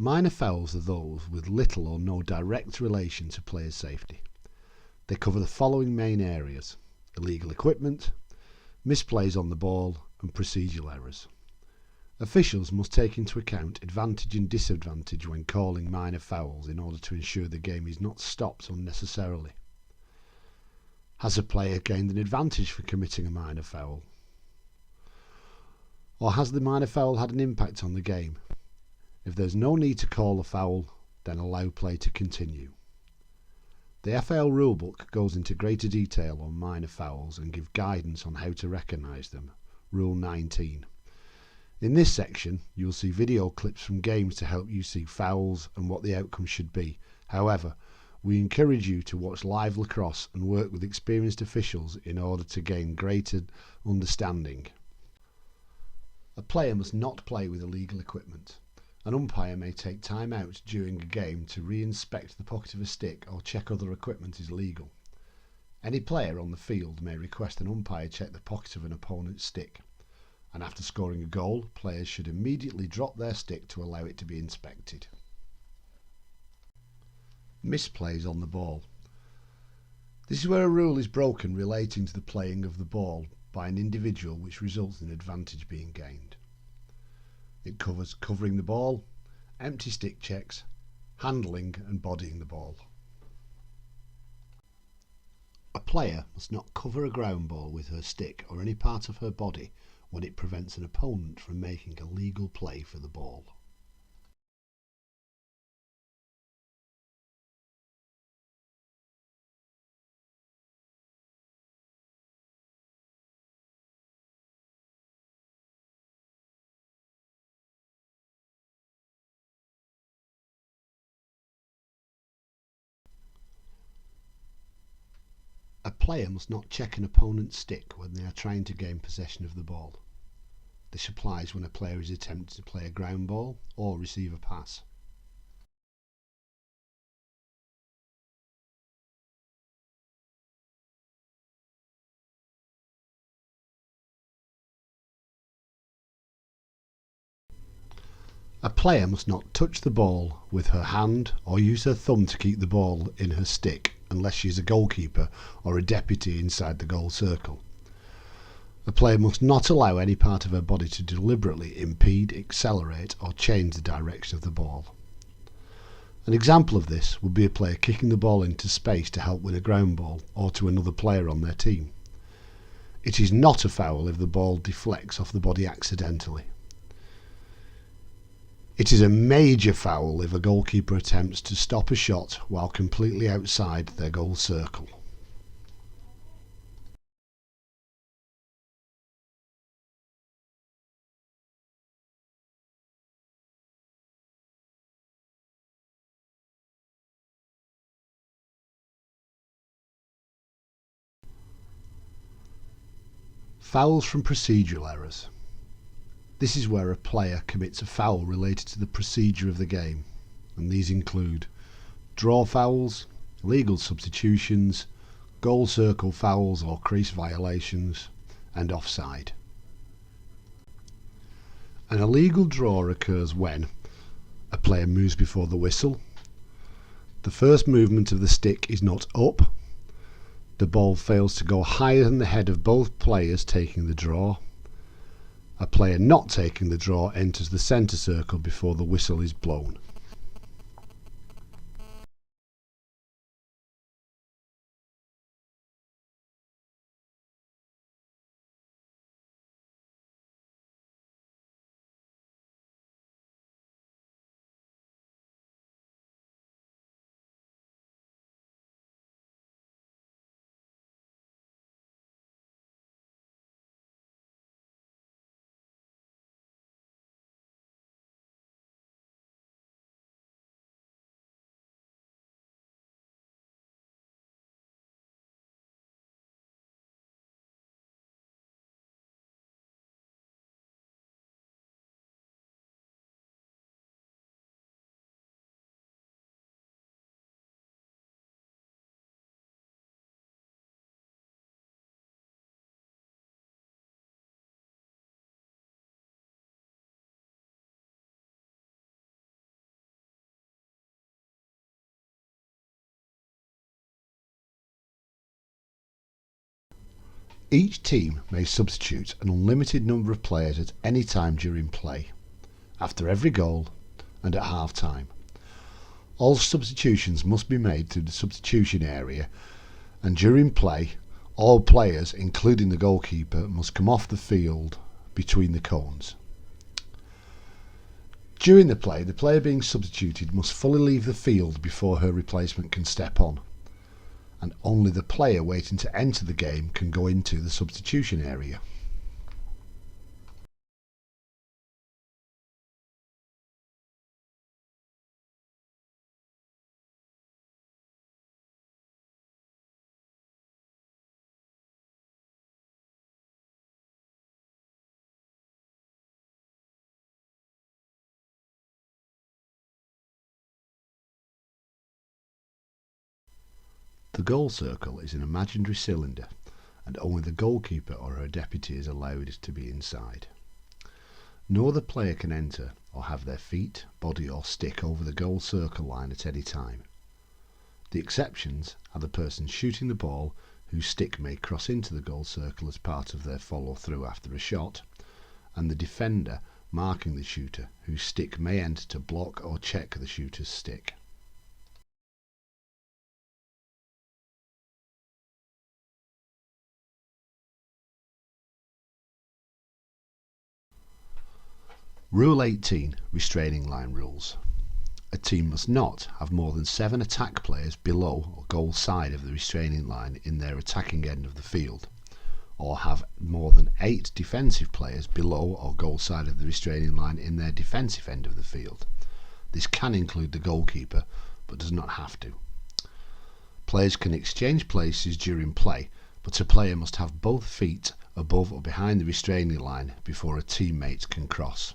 Minor fouls are those with little or no direct relation to players' safety. They cover the following main areas: illegal equipment, misplays on the ball, and procedural errors. Officials must take into account advantage and disadvantage when calling minor fouls in order to ensure the game is not stopped unnecessarily. Has a player gained an advantage for committing a minor foul? Or has the minor foul had an impact on the game? If there's no need to call a foul, then allow play to continue. The FAL rulebook goes into greater detail on minor fouls and gives guidance on how to recognise them. Rule 19. In this section, you'll see video clips from games to help you see fouls and what the outcome should be. However, we encourage you to watch live lacrosse and work with experienced officials in order to gain greater understanding. A player must not play with illegal equipment. An umpire may take time out during a game to re-inspect the pocket of a stick or check other equipment is legal. Any player on the field may request an umpire check the pocket of an opponent's stick, and after scoring a goal, players should immediately drop their stick to allow it to be inspected. Misplays on the ball. This is where a rule is broken relating to the playing of the ball by an individual which results in advantage being gained. It covers covering the ball, empty stick checks, handling and bodying the ball. A player must not cover a ground ball with her stick or any part of her body when it prevents an opponent from making a legal play for the ball. A player must not check an opponent's stick when they are trying to gain possession of the ball. This applies when a player is attempting to play a ground ball or receive a pass. A player must not touch the ball with her hand or use her thumb to keep the ball in her stick unless she is a goalkeeper or a deputy inside the goal circle. A player must not allow any part of her body to deliberately impede, accelerate or change the direction of the ball. An example of this would be a player kicking the ball into space to help win a ground ball or to another player on their team. It is not a foul if the ball deflects off the body accidentally. It is a major foul if a goalkeeper attempts to stop a shot while completely outside their goal circle. Fouls from procedural errors. This is where a player commits a foul related to the procedure of the game, and these include draw fouls, legal substitutions, goal circle fouls or crease violations, and offside. An illegal draw occurs when a player moves before the whistle, the first movement of the stick is not up, the ball fails to go higher than the head of both players taking the draw, a player not taking the draw enters the centre circle before the whistle is blown. Each team may substitute an unlimited number of players at any time during play, after every goal and at half time. All substitutions must be made through the substitution area, and during play all players, including the goalkeeper, must come off the field between the cones. During the player being substituted must fully leave the field before her replacement can step on, and only the player waiting to enter the game can go into the substitution area. The goal circle is an imaginary cylinder, and only the goalkeeper or her deputy is allowed to be inside. No other player can enter or have their feet, body or stick over the goal circle line at any time. The exceptions are the person shooting the ball, whose stick may cross into the goal circle as part of their follow through after a shot, and the defender marking the shooter, whose stick may enter to block or check the shooter's stick. Rule 18, Restraining Line Rules. A team must not have more than 7 attack players below or goal side of the restraining line in their attacking end of the field, or have more than 8 defensive players below or goal side of the restraining line in their defensive end of the field. This can include the goalkeeper, but does not have to. Players can exchange places during play, but a player must have both feet above or behind the restraining line before a teammate can cross.